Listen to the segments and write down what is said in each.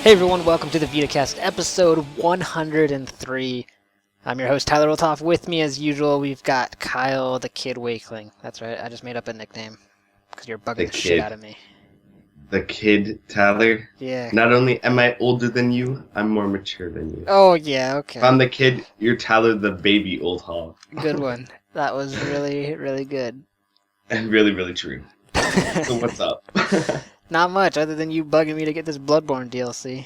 Hey everyone, welcome to the Vita Cast, episode 103. I'm your host, Tyler Wiltoff. With me, as usual, we've got Kyle the Kid Wakeling. That's right, I just made up a nickname, because you're bugging the shit out of me. The Kid, Tyler? Yeah. Not only am I older than you, I'm more mature than you. Oh, yeah, okay. If I'm the kid, you're Tyler the baby old hog. Good one. That was really, really good. And really, really true. So what's up? Not much, other than you bugging me to get this Bloodborne DLC.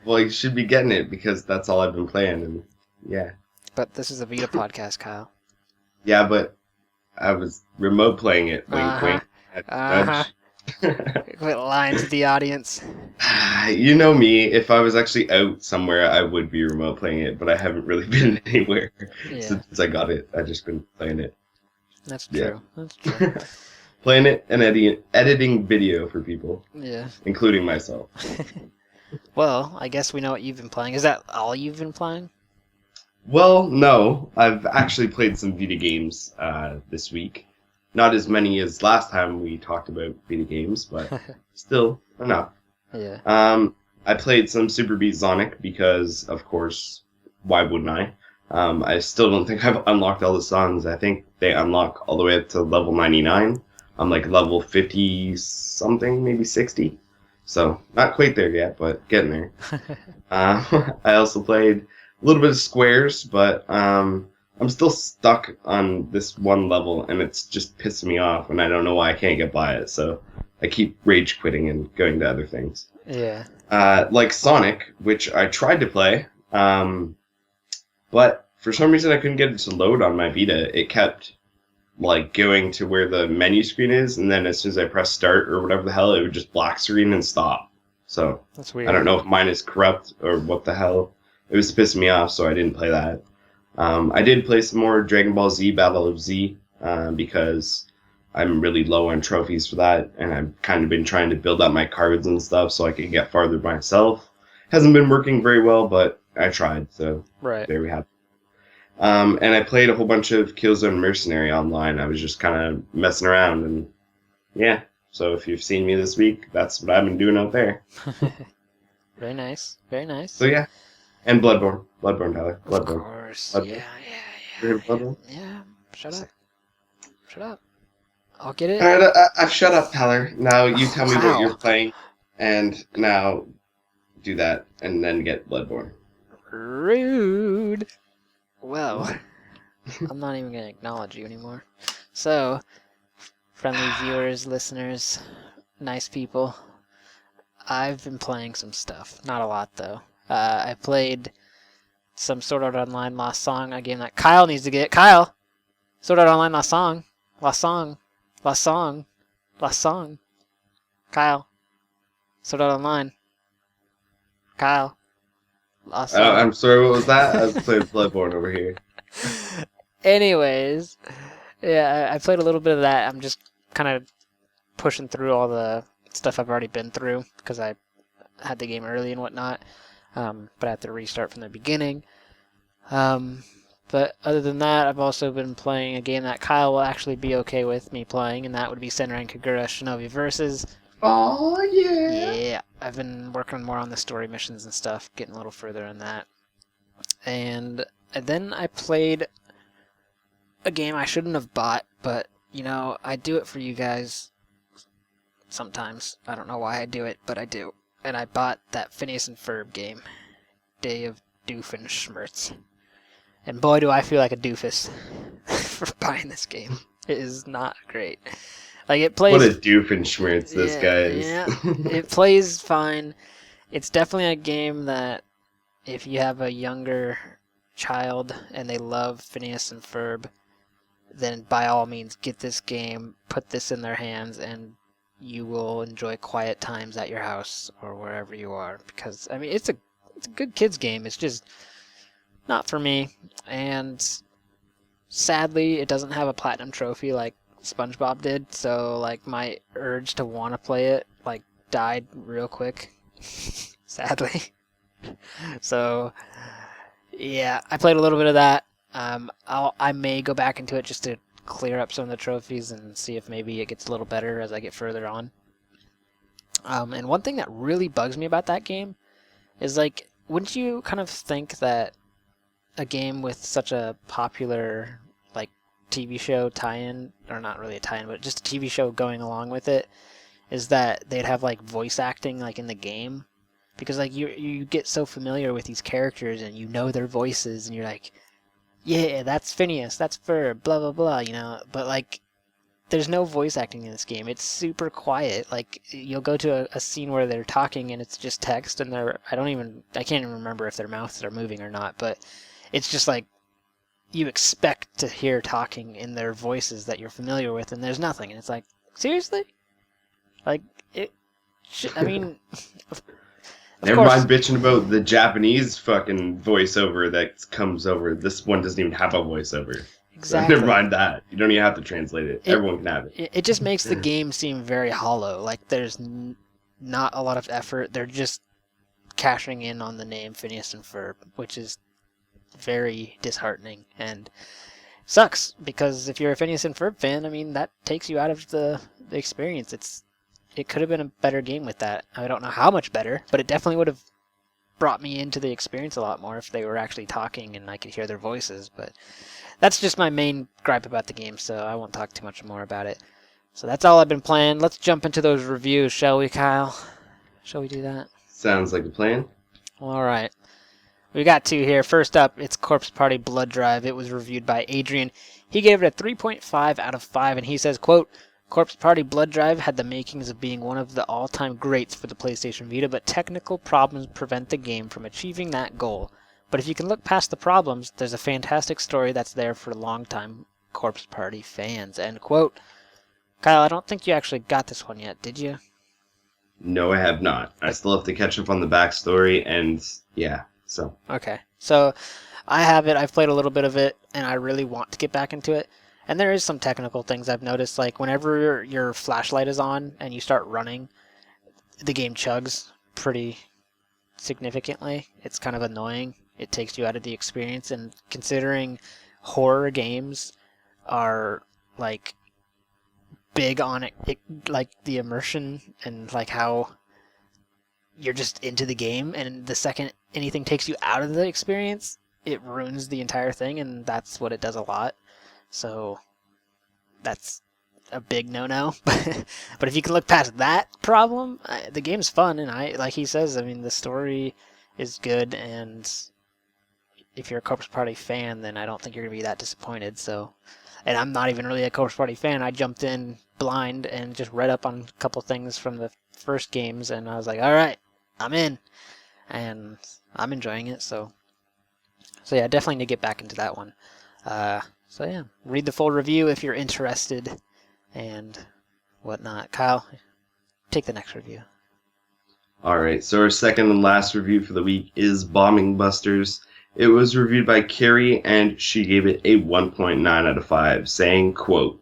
Well, you should be getting it, because that's all I've been playing, and yeah. But this is a Vita podcast, Kyle. Yeah, but I was remote playing it. Wink, wink. Quit lying to the audience. You know me, if I was actually out somewhere, I would be remote playing it, but I haven't really been anywhere since I got it. I've just been playing it. That's true. Yeah. That's true. Playing it and editing video for people. Yeah. Including myself. Well, I guess we know what you've been playing. Is that all you've been playing? Well, no. I've actually played some Vita games this week. Not as many as last time we talked about Vita games, but still enough. Yeah. I played some Super Beat Sonic because, of course, why wouldn't I? I still don't think I've unlocked all the songs. I think they unlock all the way up to level 99. I'm like level 50-something, maybe 60. So, not quite there yet, but getting there. I also played a little bit of Squares, but I'm still stuck on this one level, and it's just pissing me off, and I don't know why I can't get by it, so I keep rage quitting and going to other things. Yeah. Like Sonic, which I tried to play, but for some reason I couldn't get it to load on my Vita. It kept like going to where the menu screen is, and then as soon as I press start or whatever the hell, it would just black screen and stop. So that's weird. I don't know if mine is corrupt or what the hell. It was pissing me off, so I didn't play that. I did play some more Dragon Ball Z Battle of Z because I'm really low on trophies for that, and I've kind of been trying to build up my cards and stuff so I can get farther myself. Hasn't been working very well, but I tried, so there we have it. And I played a whole bunch of Killzone Mercenary online. I was just kind of messing around, and yeah. So if you've seen me this week, that's what I've been doing out there. Very nice. Very nice. So yeah. And Bloodborne. Bloodborne, Tyler. Bloodborne. Of course. Bloodborne. Yeah. You heard of Bloodborne? Yeah. Shut up. Shut up. I'll get it. Alright, I've shut up, Tyler. Now you tell me what you're playing, and now do that, and then get Bloodborne. Rude. Well, I'm not even going to acknowledge you anymore. So, friendly viewers, listeners, nice people, I've been playing some stuff. Not a lot, though. I played some Sword Art Online Lost Song, a game that Kyle needs to get. Kyle! Sword Art Online Lost Song. Lost Song. Lost Song. Lost Song. Kyle. Sword Art Online. Kyle. Lost Song. I'm sorry, what was that? I was playing Bloodborne over here. Anyways, yeah, I played a little bit of that. I'm just kind of pushing through all the stuff I've already been through because I had the game early and whatnot. But I have to restart from the beginning. But other than that, I've also been playing a game that Kyle will actually be okay with me playing, and that would be Senran Kagura Shinobi Versus. Oh, yeah! Yeah, I've been working more on the story missions and stuff, getting a little further in that. And then I played a game I shouldn't have bought, but, you know, I do it for you guys sometimes. I don't know why I do it, but I do. And I bought that Phineas and Ferb game, Day of Doofenshmirtz. And boy, do I feel like a doofus for buying this game. It is not great. Like, it plays... What a doofenshmirtz this guy is. Yeah, it plays fine. It's definitely a game that if you have a younger child and they love Phineas and Ferb, then by all means get this game, put this in their hands, and you will enjoy quiet times at your house or wherever you are. Because, I mean, it's a good kids game. It's just not for me. And sadly, it doesn't have a platinum trophy like SpongeBob did. So, like, my urge to want to play it, like, died real quick. Sadly. So, yeah, I played a little bit of that. I may go back into it just to clear up some of the trophies and see if maybe it gets a little better as I get further on. And one thing that really bugs me about that game is like, wouldn't you kind of think that a game with such a popular like TV show tie-in, or not really a tie-in, but just a TV show going along with it, is that they'd have like voice acting like in the game, because like you get so familiar with these characters and you know their voices and you're like, yeah, that's Phineas, that's Ferb, blah blah blah, you know. But like, there's no voice acting in this game. It's super quiet. Like, you'll go to a scene where they're talking and it's just text, and I can't even remember if their mouths are moving or not, but it's just like you expect to hear talking in their voices that you're familiar with, and there's nothing. And it's like, seriously? Like, I mean, of Never course. mind bitching about the Japanese fucking voiceover that comes over. This one doesn't even have a voiceover. Exactly. So never mind that. You don't even have to translate it. Everyone can have it. It just makes the game seem very hollow. Like, there's not a lot of effort. They're just cashing in on the name Phineas and Ferb, which is very disheartening and sucks, because if you're a Phineas and Ferb fan, I mean, that takes you out of the experience. It could have been a better game with that. I don't know how much better, but it definitely would have brought me into the experience a lot more if they were actually talking and I could hear their voices. But that's just my main gripe about the game, so I won't talk too much more about it. So that's all I've been playing. Let's jump into those reviews, shall we, Kyle? Shall we do that? Sounds like a plan. All right. We got two here. First up, it's Corpse Party Blood Drive. It was reviewed by Adrian. He gave it a 3.5 out of 5, and he says, quote, Corpse Party Blood Drive had the makings of being one of the all-time greats for the PlayStation Vita, but technical problems prevent the game from achieving that goal. But if you can look past the problems, there's a fantastic story that's there for long-time Corpse Party fans, end quote. Kyle, I don't think you actually got this one yet, did you? No, I have not. I still have to catch up on the backstory, and yeah, so. Okay, so I have it. I've played a little bit of it, and I really want to get back into it. And there is some technical things I've noticed, like whenever your flashlight is on and you start running, the game chugs pretty significantly. It's kind of annoying. It takes you out of the experience, and considering horror games are like big on it, like the immersion and like how you're just into the game, and the second anything takes you out of the experience, it ruins the entire thing, and that's what it does a lot. So that's a big no-no. But if you can look past that problem, the game's fun, and like he says, I mean, the story is good, and if you're a Corpse Party fan, then I don't think you're going to be that disappointed. So, and I'm not even really a Corpse Party fan. I jumped in blind and just read up on a couple things from the first games, and I was like, all right, I'm in. And I'm enjoying it, so yeah, definitely need to get back into that one. So yeah, read the full review if you're interested and whatnot. Kyle, take the next review. Alright, so our second and last review for the week is Bombing Busters. It was reviewed by Carrie, and she gave it a 1.9 out of 5, saying, quote,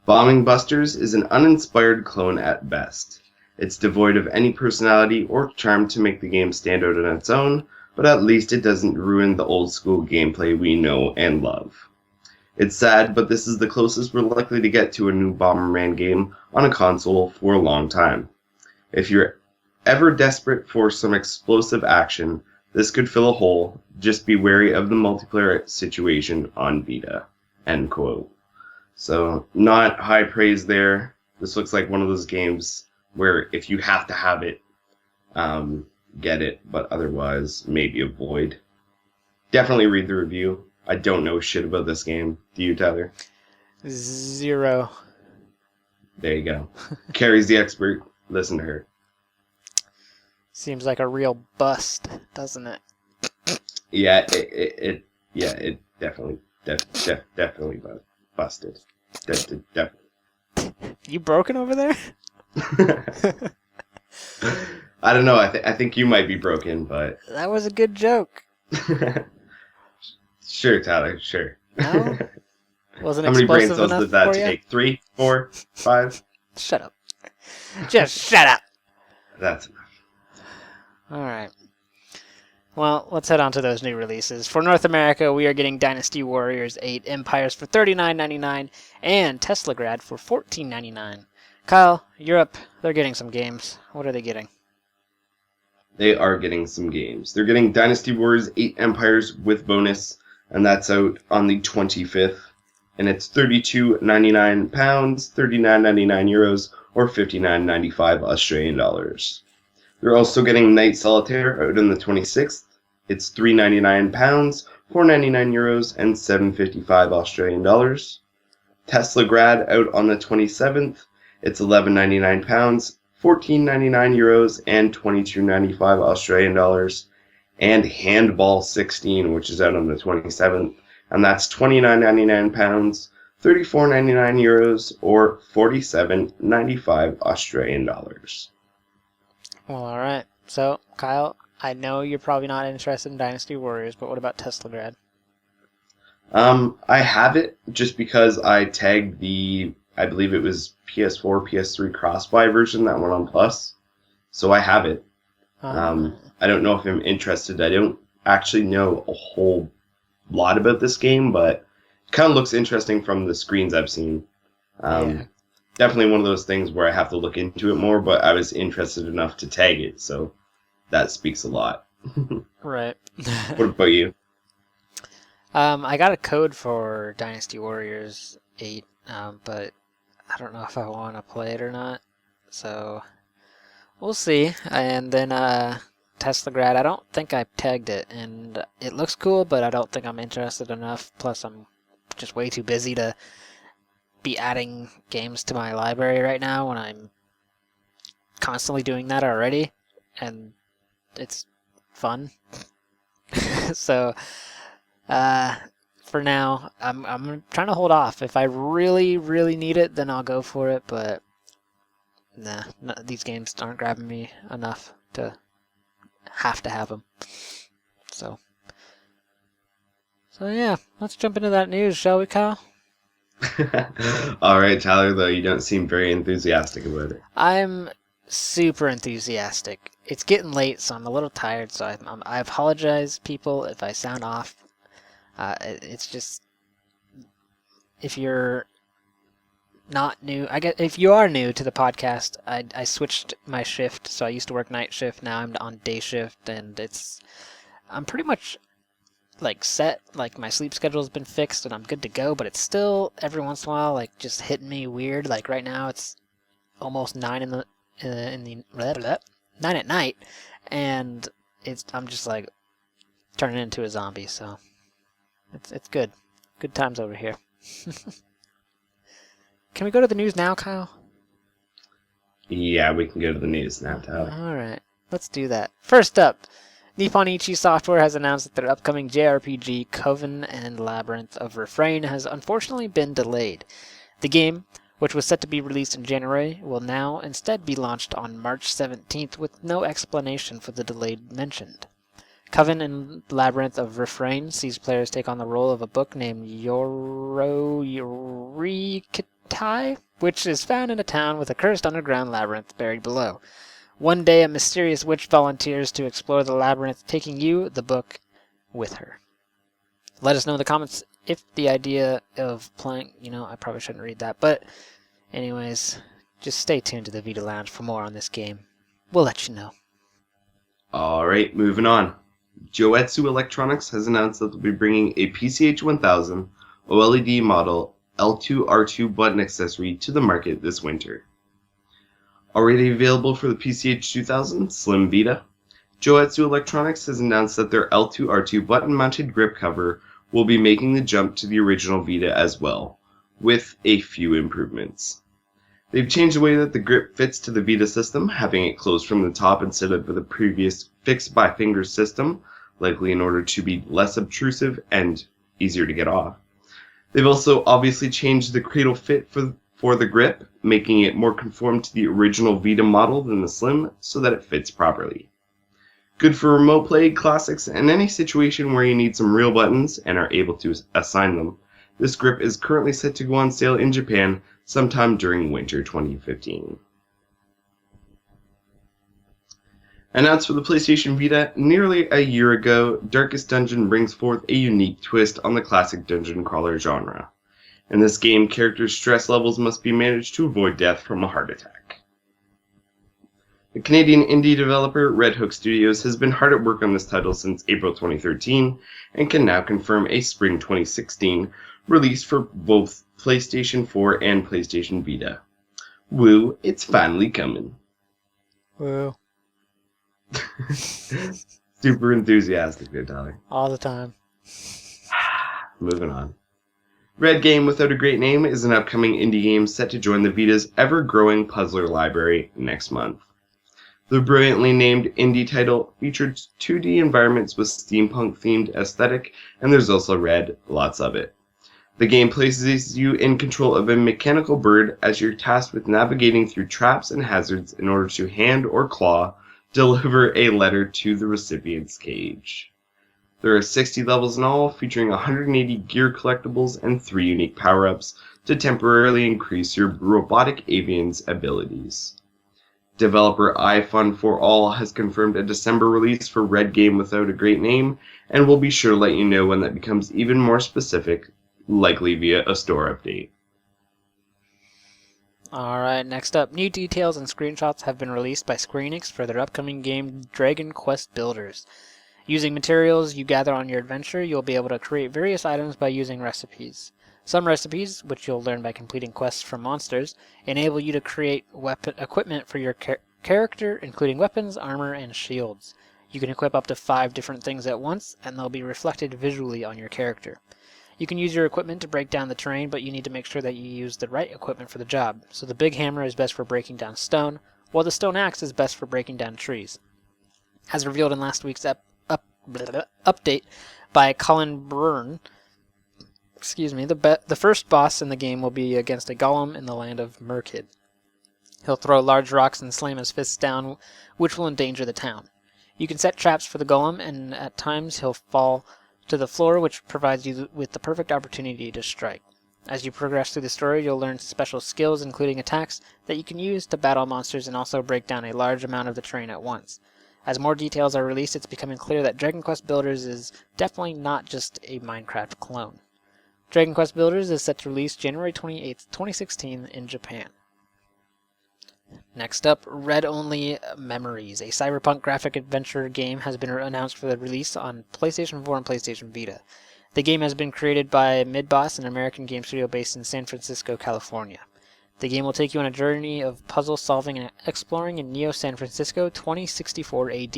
Bombing Busters is an uninspired clone at best. It's devoid of any personality or charm to make the game stand out on its own, but at least it doesn't ruin the old school gameplay we know and love. It's sad, but this is the closest we're likely to get to a new Bomberman game on a console for a long time. If you're ever desperate for some explosive action, this could fill a hole. Just be wary of the multiplayer situation on Vita. End quote. So, not high praise there. This looks like one of those games where if you have to have it, get it, but otherwise, maybe avoid. Definitely read the review. I don't know shit about this game. Do you, Tyler? 0. There you go. Carrie's the expert. Listen to her. Seems like a real bust, doesn't it? Yeah, it definitely busted. Definitely. You broken over there? I don't know. I think you might be broken, but That was a good joke. sure, Tyler. Sure. No? Wasn't How many brain explosive cells enough did that for you? take? 3, 4, 5? Shut up. Just shut up. That's enough. Alright. Well, let's head on to those new releases. For North America, we are getting Dynasty Warriors 8 Empires for $39.99 and Teslagrad for $14.99. Kyle, Europe, they're getting some games. What are they getting? They are getting some games. They're getting Dynasty Warriors 8 Empires with bonus, and that's out on the 25th. And it's £32.99, €39.99, or 59.95 Australian dollars. They're also getting Night Solitaire out on the 26th. It's £3.99, €4.99, and 7.55 Australian dollars. Tesla Grad out on the 27th. It's £11.99, €14.99, and 22.95 Australian dollars. And Handball 16, which is out on the 27th, and that's £29.99, €34.99, or 47.95 Australian dollars. Well, all right. So, Kyle, I know you're probably not interested in Dynasty Warriors, but what about Tesla Grad? I have it just because I tagged the, I believe it was PS4, PS3 cross-buy version that went on Plus. So I have it. I don't know if I'm interested. I don't actually know a whole lot about this game, but it kind of looks interesting from the screens I've seen. Yeah. Definitely one of those things where I have to look into it more, but I was interested enough to tag it, so that speaks a lot. Right. What about you? I got a code for Dynasty Warriors 8, but I don't know if I want to play it or not. So we'll see. And then Tesla Grad, I don't think I tagged it, and it looks cool, but I don't think I'm interested enough. Plus, I'm just way too busy to be adding games to my library right now when I'm constantly doing that already, and it's fun. So for now, I'm trying to hold off. If I really, really need it, then I'll go for it, but nah, these games aren't grabbing me enough to have them. So yeah, let's jump into that news, shall we, Kyle? All right, Tyler, though, you don't seem very enthusiastic about it. I'm super enthusiastic. It's getting late, so I'm a little tired, so I apologize, people, if I sound off. It's just, if you're not new, if you are new to the podcast, I switched my shift, so I used to work night shift, now I'm on day shift, and I'm pretty much like set, like my sleep schedule's been fixed and I'm good to go, but it's still every once in a while like just hitting me weird. Like right now it's almost 9 9 at night, and I'm just like turning into a zombie. So it's good times over here. Can we go to the news now, Kyle? Yeah, we can go to the news now, Tyler. All right, let's do that. First up, Nippon Ichi Software has announced that their upcoming JRPG Coven and Labyrinth of Refrain has unfortunately been delayed. The game, which was set to be released in January, will now instead be launched on March 17th with no explanation for the delay mentioned. Coven and Labyrinth of Refrain sees players take on the role of a book named Yororikitai, which is found in a town with a cursed underground labyrinth buried below. One day, a mysterious witch volunteers to explore the labyrinth, taking you, the book, with her. Let us know in the comments if the idea of playing, I probably shouldn't read that, but anyways, just stay tuned to the Vita Lounge for more on this game. We'll let you know. All right, moving on. Joetsu Electronics has announced that they'll be bringing a PCH 1000 OLED model L2R2 button accessory to the market this winter. Already available for the PCH 2000 Slim Vita, Joetsu Electronics has announced that their L2R2 button-mounted grip cover will be making the jump to the original Vita as well, with a few improvements. They've changed the way that the grip fits to the Vita system, having it closed from the top instead of the previous fixed-by-finger system, likely in order to be less obtrusive and easier to get off. They've also obviously changed the cradle fit for the grip, making it more conform to the original Vita model than the Slim, so that it fits properly. Good for remote play, classics, and any situation where you need some real buttons and are able to assign them. This grip is currently set to go on sale in Japan sometime during winter 2015. Announced for the PlayStation Vita nearly a year ago, Darkest Dungeon brings forth a unique twist on the classic dungeon crawler genre. In this game, characters' stress levels must be managed to avoid death from a heart attack. The Canadian indie developer Red Hook Studios has been hard at work on this title since April 2013 and can now confirm a spring 2016 release for both PlayStation 4 and PlayStation Vita. Woo, it's finally coming. Woo. Super enthusiastic there, Tyler. All the time. Moving on. Red Game Without a Great Name is an upcoming indie game set to join the Vita's ever-growing puzzler library next month. The brilliantly named indie title featured 2D environments with steampunk-themed aesthetic, and there's also red, lots of it. The game places you in control of a mechanical bird as you're tasked with navigating through traps and hazards in order to hand or claw deliver a letter to the recipient's cage. There are 60 levels in all, featuring 180 gear collectibles and 3 unique power-ups to temporarily increase your robotic avian's abilities. Developer iFun4All has confirmed a December release for Red Game Without a Great Name, and will be sure to let you know when that becomes even more specific, likely via a store update. Alright, next up, new details and screenshots have been released by Square Enix for their upcoming game Dragon Quest Builders. Using materials you gather on your adventure, you'll be able to create various items by using recipes. Some recipes, which you'll learn by completing quests from monsters, enable you to create equipment for your character, including weapons, armor, and shields. You can equip up to 5 different things at once, and they'll be reflected visually on your character. You can use your equipment to break down the terrain, but you need to make sure that you use the right equipment for the job. So the big hammer is best for breaking down stone, while the stone axe is best for breaking down trees. As revealed in last week's update by Colin Byrne, the first boss in the game will be against a golem in the land of Merkid. He'll throw large rocks and slam his fists down, which will endanger the town. You can set traps for the golem, and at times he'll fall to the floor, which provides you with the perfect opportunity to strike. As you progress through the story, you'll learn special skills, including attacks, that you can use to battle monsters and also break down a large amount of the terrain at once. As more details are released, it's becoming clear that Dragon Quest Builders is definitely not just a Minecraft clone. Dragon Quest Builders is set to release January 28, 2016 in Japan. Next up, Read Only Memories, a cyberpunk graphic adventure game, has been announced for the release on PlayStation 4 and PlayStation Vita. The game has been created by Midboss, an American game studio based in San Francisco, California. The game will take you on a journey of puzzle solving and exploring in Neo San Francisco 2064 AD.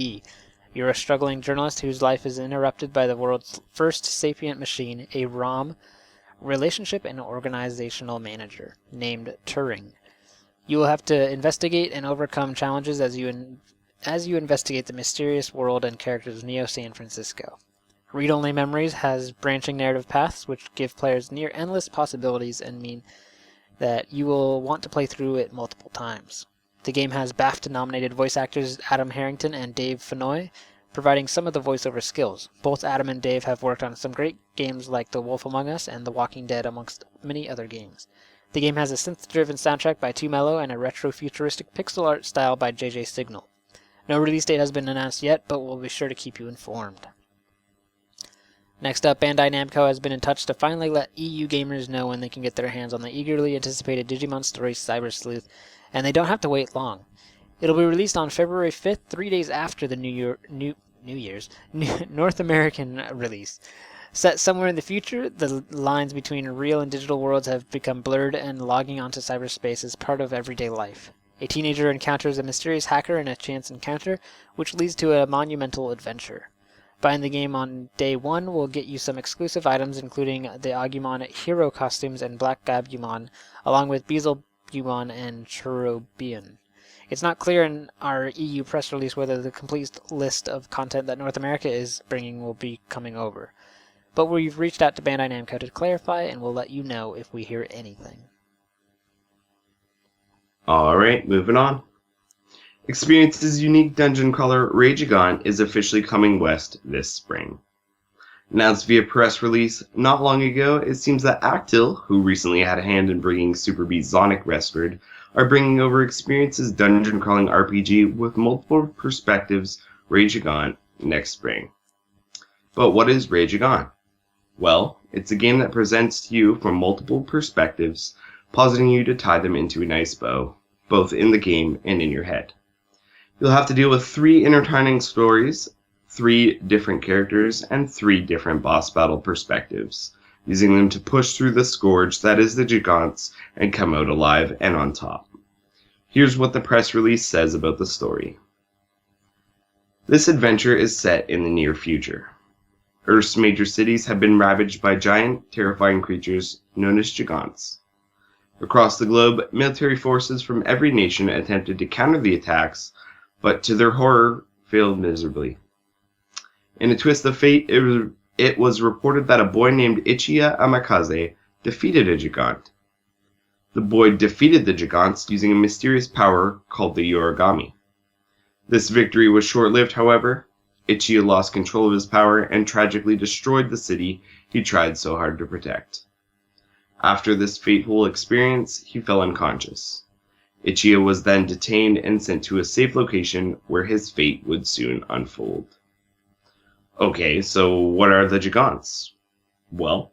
You're a struggling journalist whose life is interrupted by the world's first sapient machine, a ROM, relationship and organizational manager, named Turing. You will have to investigate and overcome challenges as you investigate the mysterious world and characters of Neo San Francisco. Read Only Memories has branching narrative paths which give players near endless possibilities and mean that you will want to play through it multiple times. The game has BAFTA-nominated voice actors Adam Harrington and Dave Fennoy, providing some of the voiceover skills. Both Adam and Dave have worked on some great games like The Wolf Among Us and The Walking Dead, amongst many other games. The game has a synth-driven soundtrack by 2Mello and a retro-futuristic pixel art style by JJ Signal. No release date has been announced yet, but we'll be sure to keep you informed. Next up, Bandai Namco has been in touch to finally let EU gamers know when they can get their hands on the eagerly anticipated Digimon Story Cyber Sleuth, and they don't have to wait long. It'll be released on February 5th, 3 days after the New Year's North American release. Set somewhere in the future, the lines between real and digital worlds have become blurred, and logging onto cyberspace is part of everyday life. A teenager encounters a mysterious hacker in a chance encounter, which leads to a monumental adventure. Buying the game on day 1 will get you some exclusive items, including the Agumon hero costumes and Black Gabumon, along with Beelzebumon and Cherubian. It's not clear in our EU press release whether the complete list of content that North America is bringing will be coming over. But we've reached out to Bandai Namco to clarify, and we'll let you know if we hear anything. Alright, moving on. Experience's unique dungeon crawler Rageagon is officially coming west this spring. Announced via press release not long ago, it seems that Actil, who recently had a hand in bringing Super Beat Sonic westward, are bringing over Experience's dungeon crawling RPG with multiple perspectives Rageagon next spring. But what is Rageagon? Well, it's a game that presents to you from multiple perspectives, positing you to tie them into a nice bow, both in the game and in your head. You'll have to deal with 3 intertwining stories, 3 different characters, and 3 different boss battle perspectives, using them to push through the scourge that is the Gigants and come out alive and on top. Here's what the press release says about the story. This adventure is set in the near future. Earth's major cities have been ravaged by giant, terrifying creatures known as Gigants. Across the globe, military forces from every nation attempted to counter the attacks, but to their horror, failed miserably. In a twist of fate, it was reported that a boy named Ichiya Amakaze defeated a Gigant. The boy defeated the Gigants using a mysterious power called the Yorigami. This victory was short-lived, however. Ichiya lost control of his power and tragically destroyed the city he tried so hard to protect. After this fateful experience, he fell unconscious. Ichiya was then detained and sent to a safe location where his fate would soon unfold. Okay, so what are the Gigants? Well,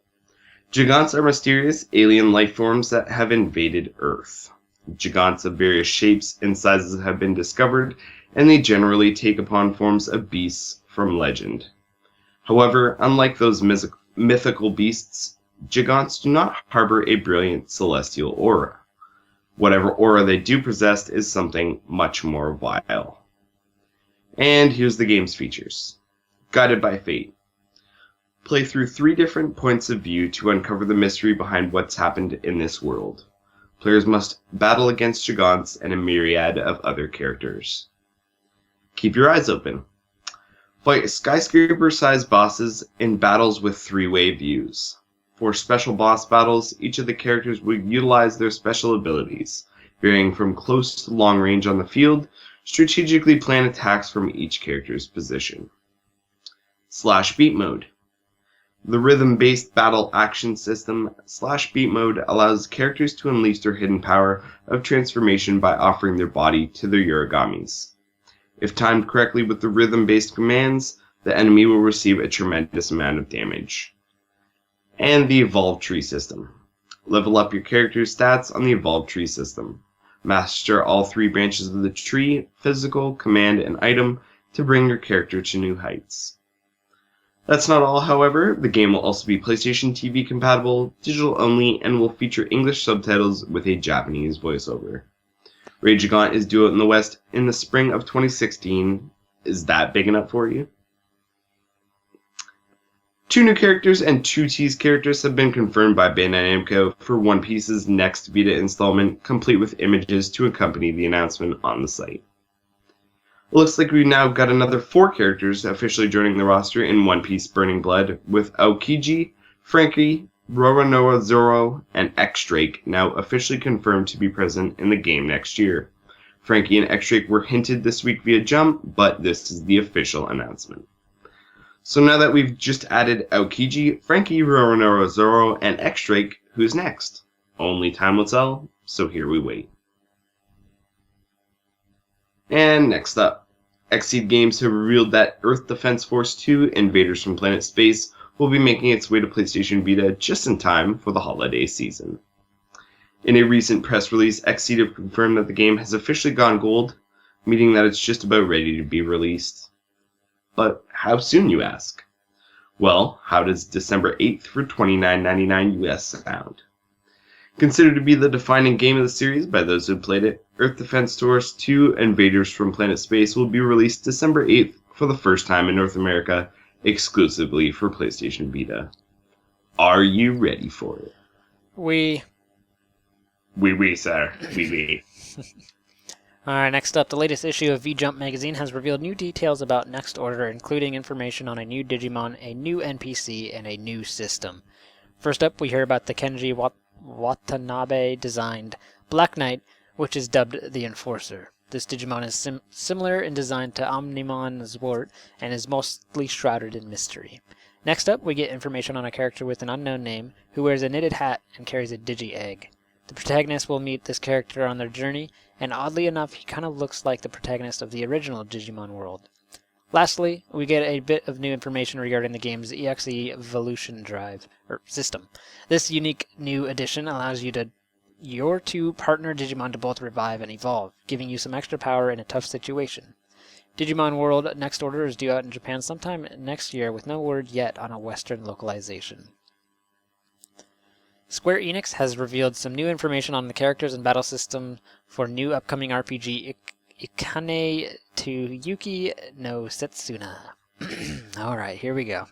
Gigants are mysterious alien life forms that have invaded Earth. Gigants of various shapes and sizes have been discovered, and they generally take upon forms of beasts from legend. However, unlike those mythical beasts, Gigants do not harbor a brilliant celestial aura. Whatever aura they do possess is something much more vile. And here's the game's features. Guided by Fate. Play through 3 different points of view to uncover the mystery behind what's happened in this world. Players must battle against Gigants and a myriad of other characters. Keep your eyes open. Fight skyscraper-sized bosses in battles with 3-way views. For special boss battles, each of the characters will utilize their special abilities, varying from close to long range on the field. Strategically plan attacks from each character's position. Slash Beat Mode. The rhythm-based battle action system Slash Beat Mode allows characters to unleash their hidden power of transformation by offering their body to their Yorigamis. If timed correctly with the rhythm-based commands, the enemy will receive a tremendous amount of damage. And the Evolve Tree system. Level up your character's stats on the Evolve Tree system. Master all 3 branches of the tree, physical, command, and item, to bring your character to new heights. That's not all, however. The game will also be PlayStation TV compatible, digital only, and will feature English subtitles with a Japanese voiceover. Raid Gigant is due out in the West in the spring of 2016. Is that big enough for you? 2 new characters and 2 teased characters have been confirmed by Bandai Namco for One Piece's next Vita installment, complete with images to accompany the announcement on the site. It looks like we've now got another 4 characters officially joining the roster in One Piece Burning Blood, with Aokiji, Frankie, Roronoa Zoro, and X-Drake now officially confirmed to be present in the game next year. Frankie and X-Drake were hinted this week via Jump, but this is the official announcement. So now that we've just added Aokiji, Frankie, Roronoa Zoro, and X-Drake, who's next? Only time will tell, so here we wait. And next up, Xseed Games have revealed that Earth Defense Force 2 Invaders from Planet Space will be making its way to PlayStation Vita just in time for the holiday season. In a recent press release, Xseed have confirmed that the game has officially gone gold, meaning that it's just about ready to be released. But how soon, you ask? Well, how does December 8th for $29.99 US sound? Considered to be the defining game of the series by those who played it, Earth Defense Force 2 Invaders from Planet Space will be released December 8th for the first time in North America, exclusively for PlayStation Vita. Are you ready for it? Oui, sir. Oui. Alright, next up, the latest issue of V-Jump magazine has revealed new details about Next Order, including information on a new Digimon, a new NPC, and a new system. First up, we hear about the Kenji Watanabe-designed Black Knight, which is dubbed the Enforcer. This Digimon is similar in design to Omnimon Zwart and is mostly shrouded in mystery. Next up, we get information on a character with an unknown name who wears a knitted hat and carries a Digi-Egg. The protagonist will meet this character on their journey, and oddly enough, he kind of looks like the protagonist of the original Digimon world. Lastly, we get a bit of new information regarding the game's EXE Evolution Drive, or system. This unique new addition allows you to your two partner Digimon to both revive and evolve, giving you some extra power in a tough situation. Digimon World Next Order is due out in Japan sometime next year with no word yet on a Western localization. Square Enix has revealed some new information on the characters and battle system for new upcoming RPG Ikane to Yuki no Setsuna. Alright, here we go.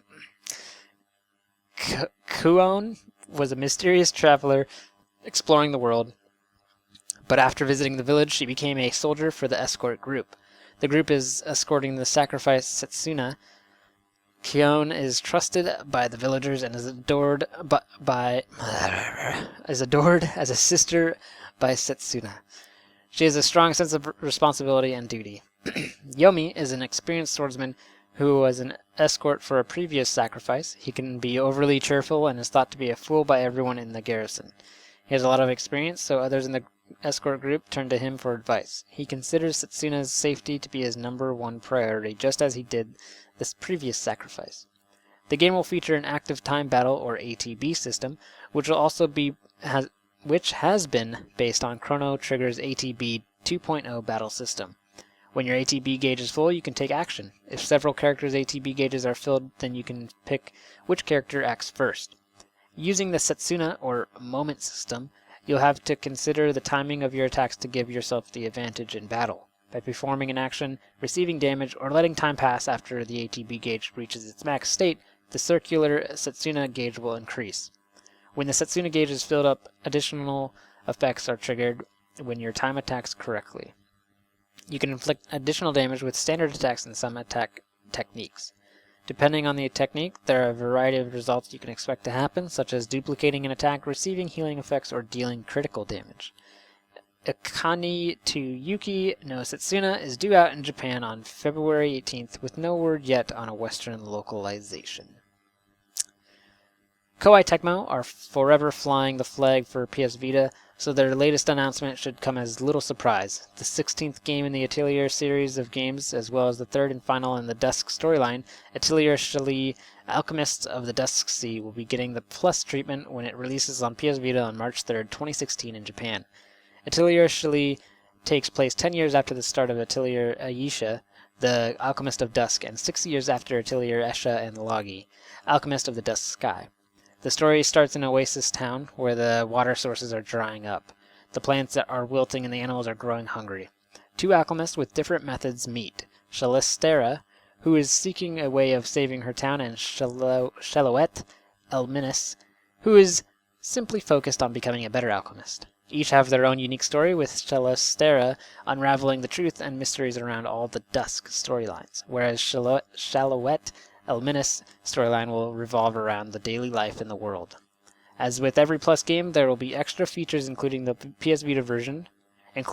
Kuon was a mysterious traveler exploring the world, but after visiting the village, she became a soldier for the escort group. The group is escorting the sacrificed Setsuna. Kuon is trusted by the villagers and is adored as a sister by Setsuna. She has a strong sense of responsibility and duty. Yomi is an experienced swordsman who was an escort for a previous sacrifice. He can be overly cheerful and is thought to be a fool by everyone in the garrison. He has a lot of experience, so others in the escort group turn to him for advice. He considers Setsuna's safety to be his number one priority, just as he did this previous sacrifice. The game will feature an active time battle, or ATB system, which has been based on Chrono Trigger's ATB 2.0 battle system. When your ATB gauge is full, you can take action. If several characters' ATB gauges are filled, then you can pick which character acts first. Using the Setsuna, or moment system, you'll have to consider the timing of your attacks to give yourself the advantage in battle. By performing an action, receiving damage, or letting time pass after the ATB gauge reaches its max state, the circular Setsuna gauge will increase. When the Setsuna gauge is filled up, additional effects are triggered when your time attacks correctly. You can inflict additional damage with standard attacks and some attack techniques. Depending on the technique, there are a variety of results you can expect to happen, such as duplicating an attack, receiving healing effects, or dealing critical damage. Ikane to Yuki no Setsuna is due out in Japan on February 18th, with no word yet on a Western localization. Koei Tecmo are forever flying the flag for PS Vita, so their latest announcement should come as little surprise. The 16th game in the Atelier series of games, as well as the third and final in the Dusk storyline, Atelier Shali Alchemists of the Dusk Sea, will be getting the Plus treatment when it releases on PS Vita on March 3rd, 2016 in Japan. Atelier Shali takes place 10 years after the start of Atelier Aisha, the Alchemist of Dusk, and 6 years after Atelier Esha and Logi, Alchemist of the Dusk Sky. The story starts in Oasis Town, where the water sources are drying up. The plants are wilting and the animals are growing hungry. Two alchemists with different methods meet. Shalistera, who is seeking a way of saving her town, and Shalouette Elminis, who is simply focused on becoming a better alchemist. Each have their own unique story, with Shalistera unraveling the truth and mysteries around all the Dusk storylines, whereas Shalouette Elminis' storyline will revolve around the daily life in the world. As with every Plus game, there will be extra features included in the PS Vita version. For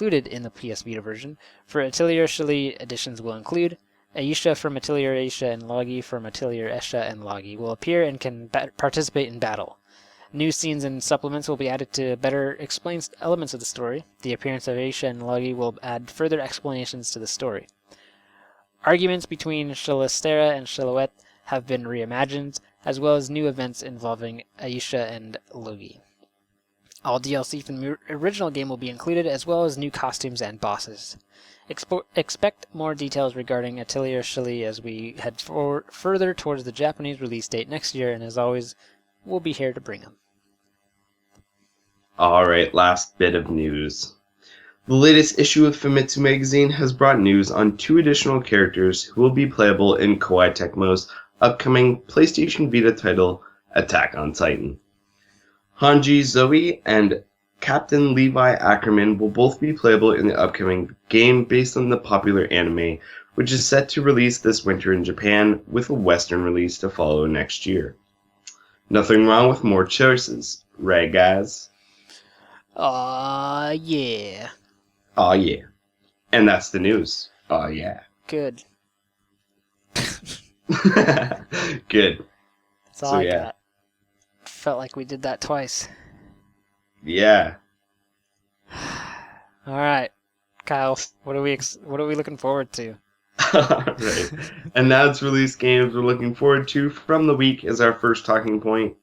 Atelier Shali, editions will include Aisha from Atelier Aisha and Logi from Atelier Esha and Logi will appear and can participate in battle. New scenes and supplements will be added to better explain elements of the story. The appearance of Aisha and Logi will add further explanations to the story. Arguments between Shalistera and Shalouette have been reimagined, as well as new events involving Aisha and Logi. All DLC from the original game will be included, as well as new costumes and bosses. Expect more details regarding Atelier Shali as we head further towards the Japanese release date next year, and as always, we'll be here to bring them. Alright, last bit of news. The latest issue of Famitsu magazine has brought news on 2 additional characters who will be playable in Koei Tecmo's upcoming PlayStation Vita title, Attack on Titan. Hanji Zoe and Captain Levi Ackerman will both be playable in the upcoming game based on the popular anime, which is set to release this winter in Japan, with a Western release to follow next year. Nothing wrong with more choices, right guys? Aw, yeah. Aw, yeah. And that's the news. Aw, yeah. Good. Good. That's all I got. Felt like we did that twice. Yeah. All right, Kyle. What are we looking forward to? Right. Announced release games we're looking forward to from the week is our first talking point,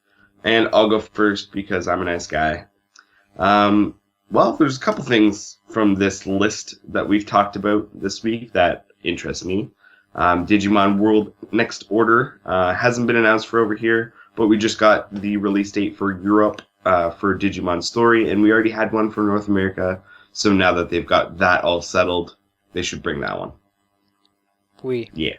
and I'll go first because I'm a nice guy. Well, there's a couple things from this list that we've talked about this week that interest me. Digimon World Next Order hasn't been announced for over here, but we just got the release date for Europe for Digimon Story, and we already had one for North America. So now that they've got that all settled, they should bring that one. Yeah.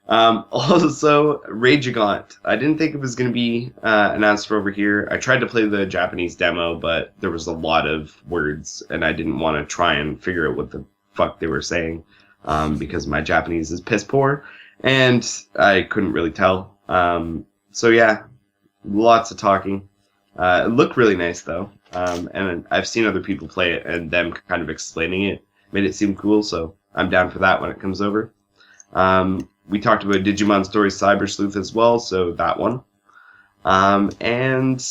Also, Ragigaunt. I didn't think it was going to be announced for over here. I tried to play the Japanese demo, but there was a lot of words, and I didn't want to try and figure out what the fuck they were saying, because my Japanese is piss poor, and I couldn't really tell. So yeah, lots of talking. It looked really nice, though, and I've seen other people play it, and them kind of explaining it made it seem cool, so I'm down for that when it comes over. We talked about Digimon Story Cyber Sleuth as well, so that one. And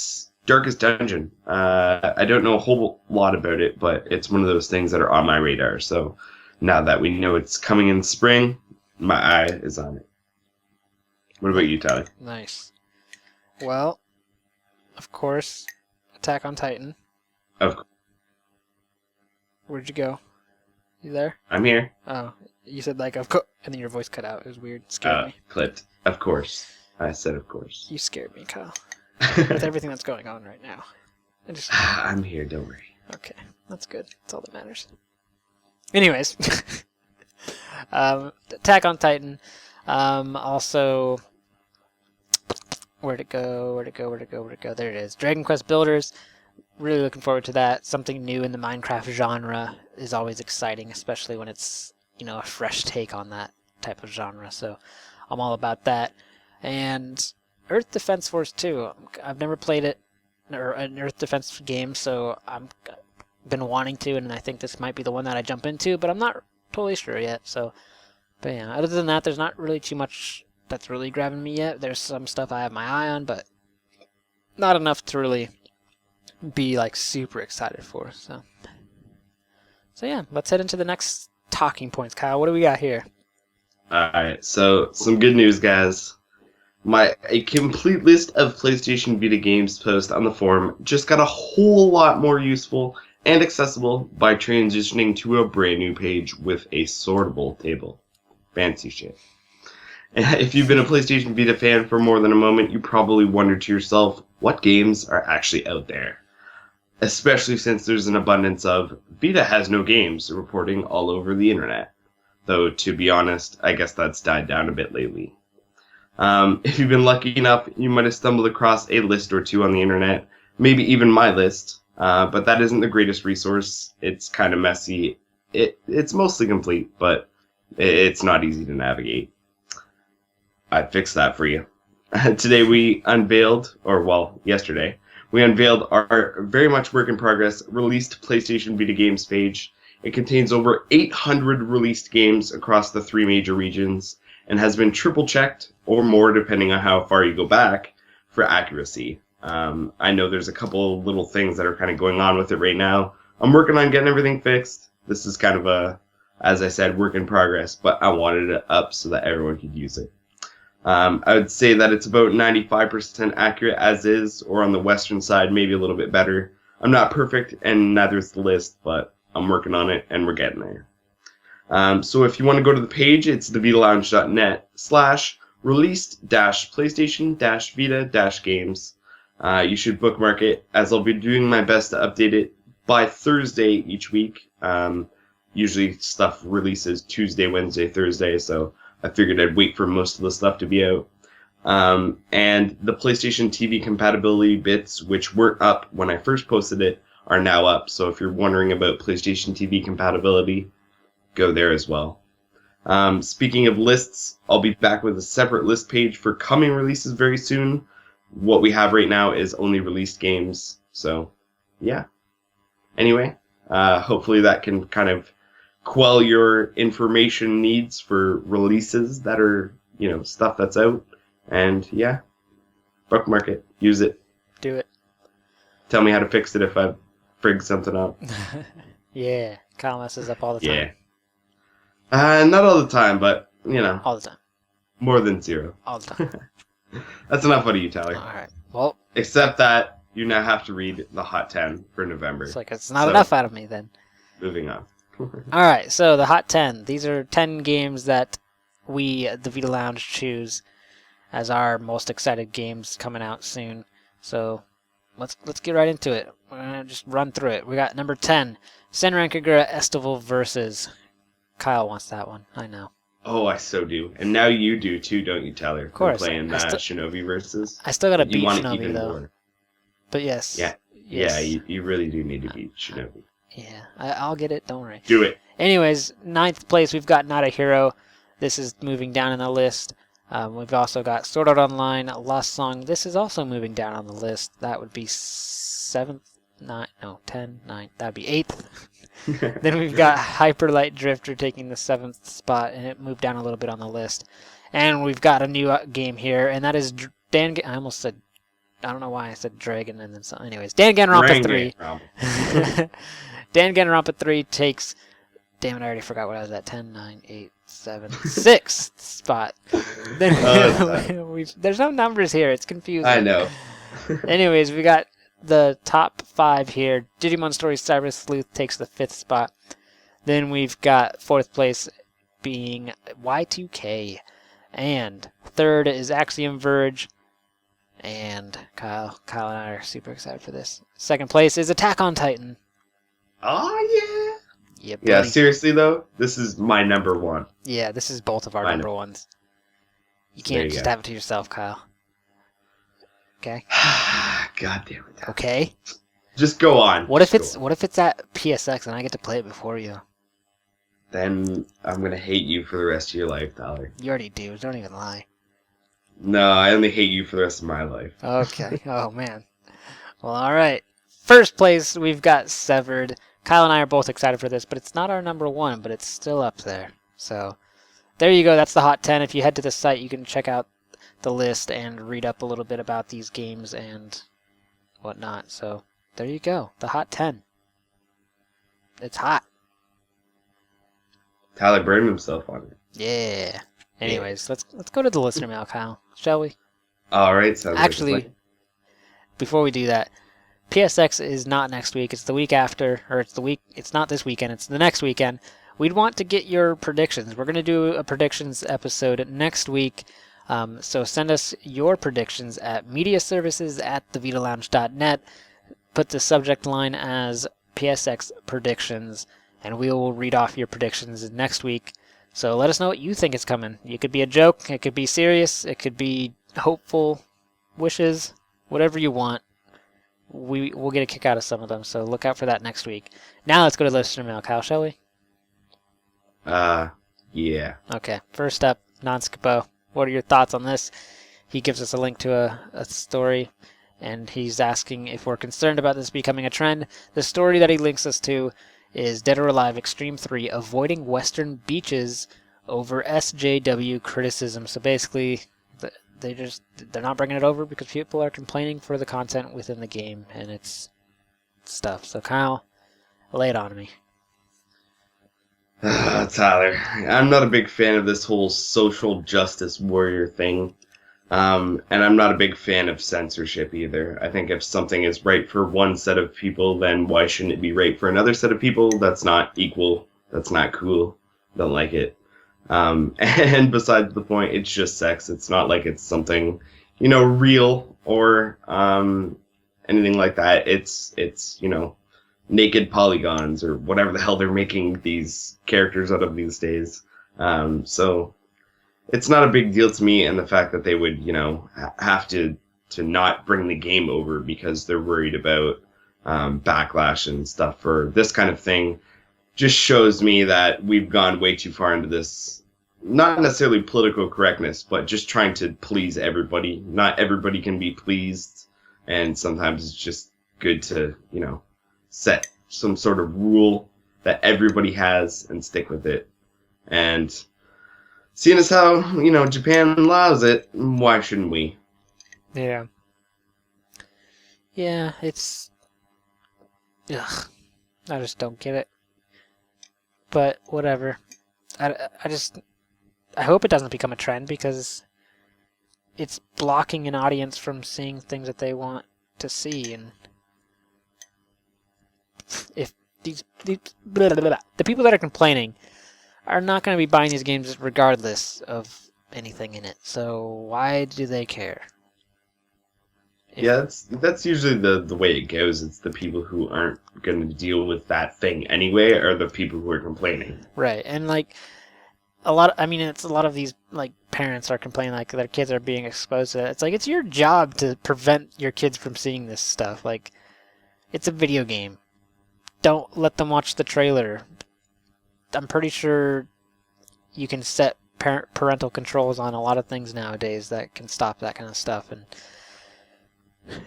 Darkest Dungeon. I don't know a whole lot about it, but it's one of those things that are on my radar. So now that we know it's coming in spring, my eye is on it. What about you, Tyler? Nice. Well, of course, Attack on Titan. Of course. Where'd you go? You there? I'm here. Oh, you said like of course, and then your voice cut out. It was weird. It scared me. Clipped. Of course. I said of course. You scared me, Kyle. With everything that's going on right now. I'm here, don't worry. Okay, that's good. That's all that matters. Anyways, Attack on Titan. Also, where'd it go? There it is. Dragon Quest Builders. Really looking forward to that. Something new in the Minecraft genre is always exciting, especially when it's, a fresh take on that type of genre. So I'm all about that. And Earth Defense Force 2. I've never played it, or an Earth Defense game, so I've been wanting to, and I think this might be the one that I jump into, but I'm not totally sure yet. So, but yeah, other than that, there's not really too much that's really grabbing me yet. There's some stuff I have my eye on, but not enough to really be like super excited for. So yeah, let's head into the next talking points. Kyle, what do we got here? Alright, so some good news, guys. A complete list of PlayStation Vita games post on the forum just got a whole lot more useful and accessible by transitioning to a brand new page with a sortable table. Fancy shit. If you've been a PlayStation Vita fan for more than a moment, you probably wondered to yourself what games are actually out there. Especially since there's an abundance of Vita has no games reporting all over the internet. Though, to be honest, I guess that's died down a bit lately. If you've been lucky enough, you might have stumbled across a list or two on the internet, maybe even my list, but that isn't the greatest resource. It's kind of messy. It's mostly complete, but it's not easy to navigate. I fixed that for you. Today we unveiled, yesterday, we unveiled our very much work in progress released PlayStation Vita games page. It contains over 800 released games across the 3 major regions and has been triple checked, or more depending on how far you go back, for accuracy. I know there's a couple little things that are kind of going on with it right now. I'm working on getting everything fixed. This is kind of a, as I said, work in progress, but I wanted it up so that everyone could use it. I would say that it's about 95% accurate as is, or on the western side, maybe a little bit better. I'm not perfect, and neither is the list, but I'm working on it, and we're getting there. So if you want to go to the page, it's thevitalounge.net/released-PlayStation-Vita-games. You should bookmark it, as I'll be doing my best to update it by Thursday each week. Usually stuff releases Tuesday, Wednesday, Thursday, so I figured I'd wait for most of the stuff to be out. And the PlayStation TV compatibility bits, which weren't up when I first posted it, are now up. So if you're wondering about PlayStation TV compatibility, go there as well. Speaking of lists, I'll be back with a separate list page for coming releases very soon. What we have right now is only released games. So, yeah. Anyway, hopefully that can kind of quell your information needs for releases that are, stuff that's out. And yeah, bookmark it. Use it. Do it. Tell me how to fix it if I frig something up. Yeah, Kyle messes up all the time. Yeah. Not all the time, but, All the time. More than 0. All the time. That's enough out of you, Tyler. All right. Well. Except that, you now have to read the Hot 10 for November. It's like it's not enough out of me then. Moving on. All right, so the Hot 10. These are 10 games that we, the Vita Lounge, choose as our most excited games coming out soon. So let's get right into it. We're gonna just run through it. We got number 10, Senran Kagura Estival versus. Kyle wants that one. I know. Oh, I so do. And now you do too, don't you, Tyler? Of course. Playing Shinobi versus. I still gotta beat want Shinobi though. More. But yes. Yeah. Yes. Yeah, you really do need to beat Shinobi. Yeah, I'll get it. Don't worry. Do it. Anyways, 9th place, we've got Not a Hero. This is moving down in the list. We've also got Sword Art Online, Lost Song. This is also moving down on the list. That would be 7th, 9, no, 10, 9. That would be 8th. Then we've got Hyper Light Drifter taking the 7th spot, and it moved down a little bit on the list. And we've got a new game here, and that is I almost said, I don't know why I said Dragon and then so. Anyways, Danganronpa 3. Danganronpa 3 takes, damn it, I already forgot what I was at, 10, 9, 8, 7, 6th spot. Then there's no numbers here, it's confusing. I know. Anyways, we got the top 5 here. Digimon Story Cyber Sleuth takes the 5th spot. Then we've got 4th place being Y2K. And 3rd is Axiom Verge. And Kyle and I are super excited for this. 2nd place is Attack on Titan. Oh, yeah. Yep. Yeah, seriously, though, this is my number 1. Yeah, this is both of our number 1s. You can't just have it to yourself, Kyle. Okay? God damn it. Okay? Just go on. What if it's at PSX and I get to play it before you? Then I'm going to hate you for the rest of your life, Tyler. You already do. Don't even lie. No, I only hate you for the rest of my life. Okay. Oh, man. Well, all right. 1st place, we've got Severed. Kyle and I are both excited for this, but it's not our number 1, but it's still up there. So there you go. That's the Hot 10. If you head to the site, you can check out the list and read up a little bit about these games and whatnot. So there you go. The Hot 10. It's hot. Tyler burned himself on it. Yeah. Anyways, let's go to the listener mail, Kyle. Shall we? All right. Sounds Actually, before we do that, PSX is not next week. It's the week after, or it's not this weekend. It's the next weekend. We'd want to get your predictions. We're going to do a predictions episode next week. So send us your predictions at mediaservices@thevitalounge.net. Put the subject line as PSX predictions, and we will read off your predictions next week. So let us know what you think is coming. It could be a joke, it could be serious, it could be hopeful wishes, whatever you want. We'll get a kick out of some of them, so look out for that next week. Now let's go to listener mail, Kyle, shall we? Yeah. Okay, first up, Non-Skipo. What are your thoughts on this? He gives us a link to a story, and he's asking if we're concerned about this becoming a trend. The story that he links us to is Dead or Alive Extreme 3, avoiding Western beaches over SJW criticism. So basically, they're not bringing it over because people are complaining for the content within the game and its stuff. So Kyle, lay it on me. Tyler, I'm not a big fan of this whole social justice warrior thing. And I'm not a big fan of censorship either. I think if something is right for one set of people, then why shouldn't it be right for another set of people? That's not equal. That's not cool. Don't like it. And besides the point, it's just sex. It's not like it's something, real or anything like that. It's naked polygons or whatever the hell they're making these characters out of these days. So it's not a big deal to me, and the fact that they would, have to not bring the game over because they're worried about backlash and stuff for this kind of thing just shows me that we've gone way too far into this, not necessarily political correctness, but just trying to please everybody. Not everybody can be pleased, and sometimes it's just good to, set some sort of rule that everybody has and stick with it. And seeing as how, Japan allows it, why shouldn't we? Yeah. Yeah, it's... Ugh. I just don't get it. But, whatever. I hope it doesn't become a trend because it's blocking an audience from seeing things that they want. to see. And if the people that are complaining are not going to be buying these games regardless of anything in it, so why do they care? Yeah, that's usually the way it goes. It's the people who aren't going to deal with that thing anyway are the people who are complaining. Right, and like it's a lot of these like parents are complaining like their kids are being exposed to it. It's like it's your job to prevent your kids from seeing this stuff. Like, it's a video game. Don't let them watch the trailer. I'm pretty sure you can set parental controls on a lot of things nowadays that can stop that kind of stuff. And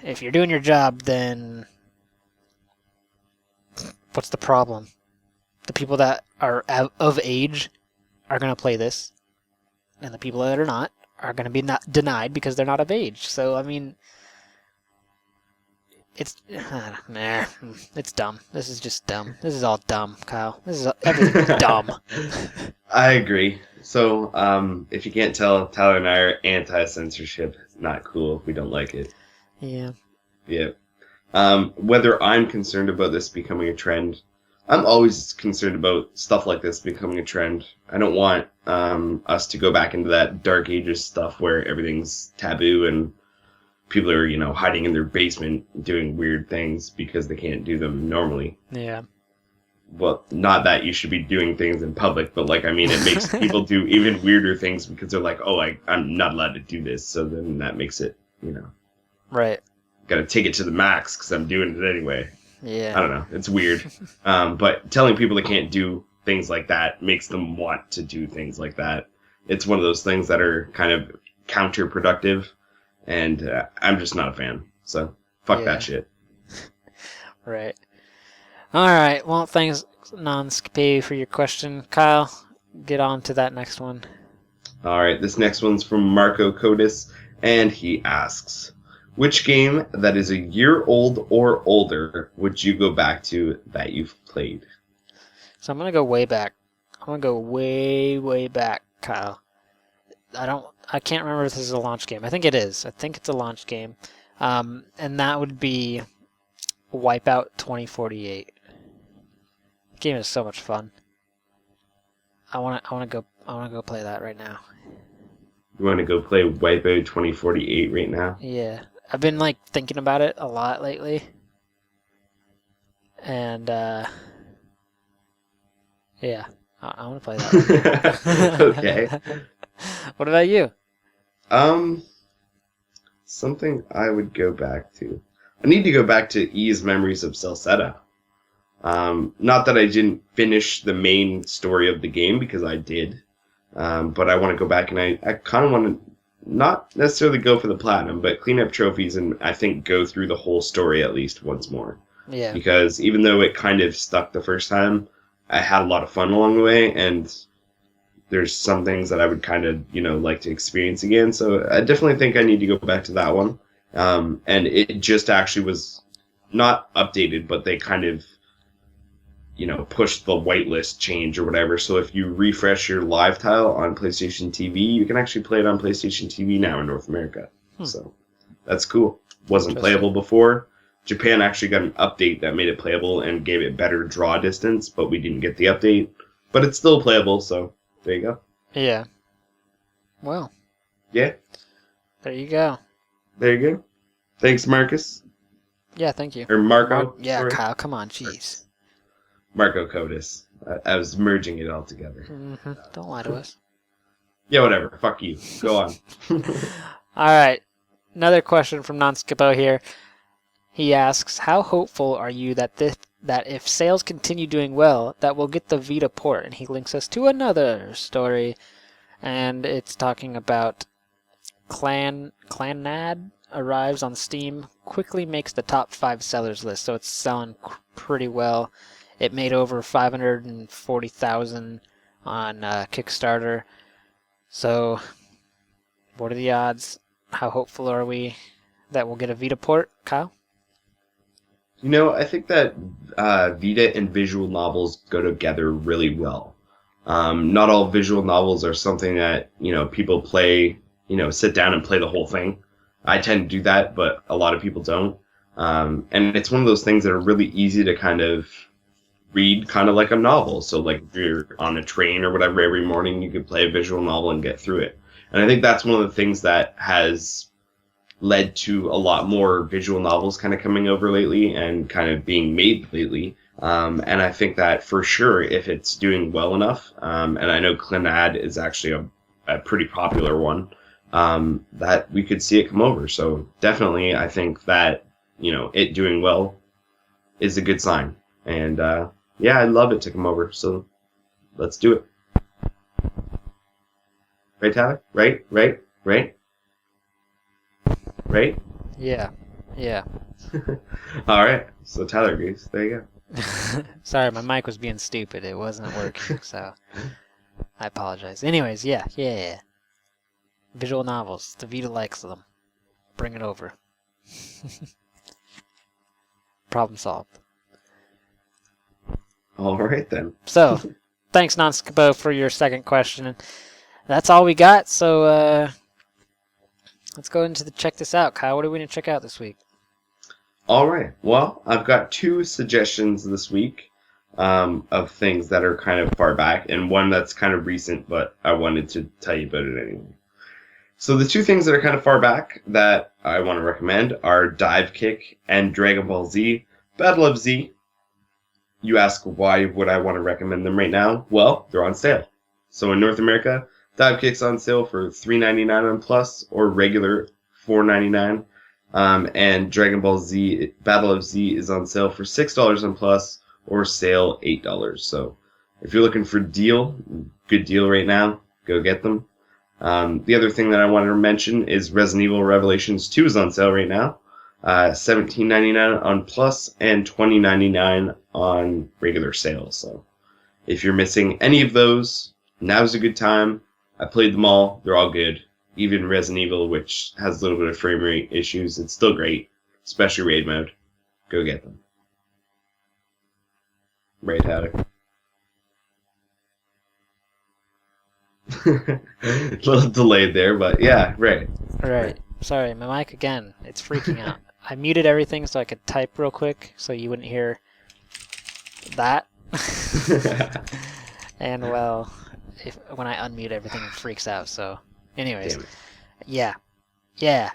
if you're doing your job, then what's the problem? The people that are of age are going to play this, and the people that are not are going to be not denied because they're not of age. So, I mean, it's it's dumb. This is just dumb. This is all dumb, Kyle. Everything's dumb. I agree. So, if you can't tell, Tyler and I are anti-censorship. Not cool. We don't like it. Yeah. Yeah. Whether I'm concerned about this becoming a trend, I'm always concerned about stuff like this becoming a trend. I don't want us to go back into that Dark Ages stuff where everything's taboo and people are, hiding in their basement doing weird things because they can't do them normally. Yeah. Well, not that you should be doing things in public, but it makes people do even weirder things because they're like, oh, I'm not allowed to do this. So then that makes it, Right. Gotta take it to the max because I'm doing it anyway. Yeah. I don't know. It's weird. But telling people they can't do things like that makes them want to do things like that. It's one of those things that are kind of counterproductive, and I'm just not a fan. So, fuck that shit. Right. All right. Well, thanks, Non-Skippy, for your question. Kyle, get on to that next one. All right. This next one's from Marco Codis, and he asks, which game that is a year old or older would you go back to that you've played? So I'm going to go way back. I'm going to go way, way back, Kyle. I can't remember if this is a launch game. I think it is. I think it's a launch game. And that would be Wipeout 2048. The game is so much fun. I want to go play that right now. You want to go play Wipeout 2048 right now? Yeah. I've been thinking about it a lot lately. And yeah, I want to play that. Okay. What about you? Something I would go back to. I need to go back to E's Memories of Celceta. Not that I didn't finish the main story of the game, because I did. But I want to go back and I kind of want to not necessarily go for the platinum, but clean up trophies and I think go through the whole story at least once more. Yeah. Because even though it kind of stuck the first time, I had a lot of fun along the way, and there's some things that I would kind of, like to experience again. So I definitely think I need to go back to that one. And it just actually was not updated, but they kind of, pushed the whitelist change or whatever. So if you refresh your live tile on PlayStation TV, you can actually play it on PlayStation TV now in North America. So that's cool. Wasn't playable before. Japan actually got an update that made it playable and gave it better draw distance, but we didn't get the update. But it's still playable, so there you go. Yeah. Well. Yeah. There you go. There you go. Thanks, Marcus. Yeah, thank you. Or Marco. Yeah, sorry. Kyle, come on, jeez. Marco Codis. I was merging it all together. Mm-hmm. Don't lie to us. Yeah, whatever. Fuck you. Go on. All right. Another question from Non-Skippo here. He asks, how hopeful are you that if sales continue doing well, that we'll get the Vita port? And he links us to another story, and it's talking about Clannad arrives on Steam, quickly makes the top 5 sellers list, so it's selling pretty well. It made over 540,000 on Kickstarter. So, what are the odds? How hopeful are we that we'll get a Vita port, Kyle? I think that Vita and visual novels go together really well. Not all visual novels are something that, people play, sit down and play the whole thing. I tend to do that, but a lot of people don't. And it's one of those things that are really easy to kind of read, kind of like a novel. So like if you're on a train or whatever every morning, you could play a visual novel and get through it. And I think that's one of the things that has led to a lot more visual novels kind of coming over lately and kind of being made lately. And I think that for sure, if it's doing well enough, and I know Clannad is actually a pretty popular one, that we could see it come over. So definitely, I think that, it doing well is a good sign. And yeah, I'd love it to come over. So let's do it. Right, Tyler? Right? Yeah. All right. So Tyler agrees. There you go. Sorry, my mic was being stupid. It wasn't working, so I apologize. Anyways, yeah. Visual novels. The Vita likes them. Bring it over. Problem solved. All right, then. So, thanks, Nonskipo, for your second question. That's all we got, so let's go into check this out. Kyle, what are we going to check out this week? All right. Well, I've got 2 suggestions this week of things that are kind of far back, and one that's kind of recent, but I wanted to tell you about it anyway. So the 2 things that are kind of far back that I want to recommend are Dive Kick and Dragon Ball Z Battle of Z. You ask, why would I want to recommend them right now? Well, they're on sale. So in North America, Dive Kick's on sale for $3.99 on Plus or regular $4.99. And Dragon Ball Z Battle of Z is on sale for $6 on Plus or sale $8. So if you're looking for a deal, good deal right now, go get them. The other thing that I wanted to mention is Resident Evil Revelations 2 is on sale right now. $17.99 on Plus and $20.99 on regular sale. So if you're missing any of those, now's a good time. I played them all. They're all good. Even Resident Evil, which has a little bit of frame rate issues, it's still great. Especially raid mode. Go get them. Right, Tyler? A little delayed there, but yeah, right. Right. Sorry, my mic again. It's freaking out. I muted everything so I could type real quick so you wouldn't hear that. And well, when I unmute everything, it freaks out. So, anyways, yeah,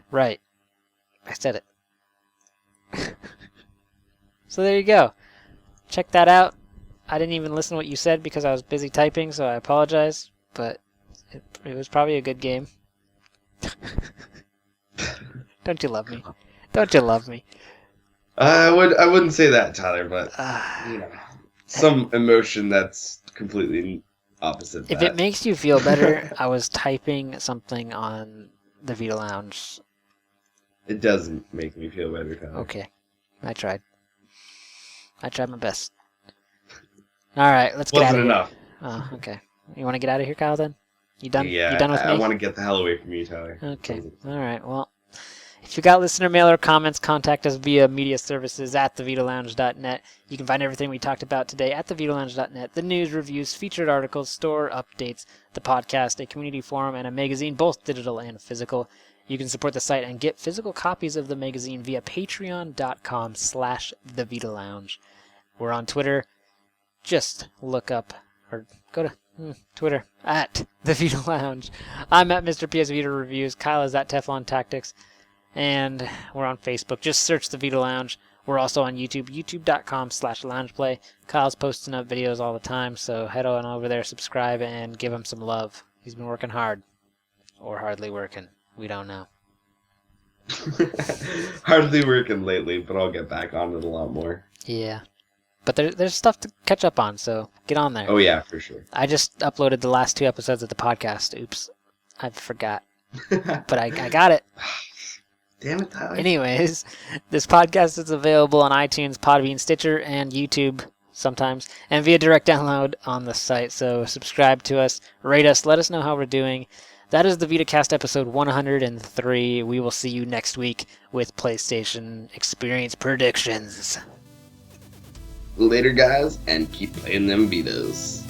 right. I said it. So there you go. Check that out. I didn't even listen to what you said because I was busy typing, so I apologize. But it was probably a good game. Don't you love me? Don't you love me? I wouldn't say that, Tyler, but some emotion that's completely opposite. If it makes you feel better, I was typing something on the Vita Lounge. It doesn't make me feel better, Tyler. Okay, I tried my best. All right, let's get out of here. Wasn't enough. Oh, okay. You want to get out of here, Kyle? Then you done? Yeah, you done with me? I want to get the hell away from you, Tyler. Okay. All right. Well, if you got listener mail or comments, contact us via media services at thevitalounge.net. You can find everything we talked about today at thevitalounge.net. The news, reviews, featured articles, store updates, the podcast, a community forum, and a magazine, both digital and physical. You can support the site and get physical copies of the magazine via patreon.com/thevitalounge. We're on Twitter. Just look up or go to Twitter at the Vita Lounge. I'm at Mr. PSVITA Reviews. Kyle is at Teflon Tactics. And we're on Facebook. Just search the Vita Lounge. We're also on YouTube, youtube.com/loungeplay. Kyle's posting up videos all the time, so head on over there, subscribe, and give him some love. He's been working hard. Or hardly working. We don't know. Hardly working lately, but I'll get back on it a lot more. Yeah. But there's stuff to catch up on, so get on there. Oh, yeah, for sure. I just uploaded the last 2 episodes of the podcast. Oops. I forgot. But I got it. Damn it, Tyler. Anyways, this podcast is available on iTunes, Podbean, Stitcher, and YouTube sometimes, and via direct download on the site. So subscribe to us, rate us, let us know how we're doing. That is the Vita Cast episode 103. We will see you next week with PlayStation Experience predictions. Later, guys, and keep playing them Vitas.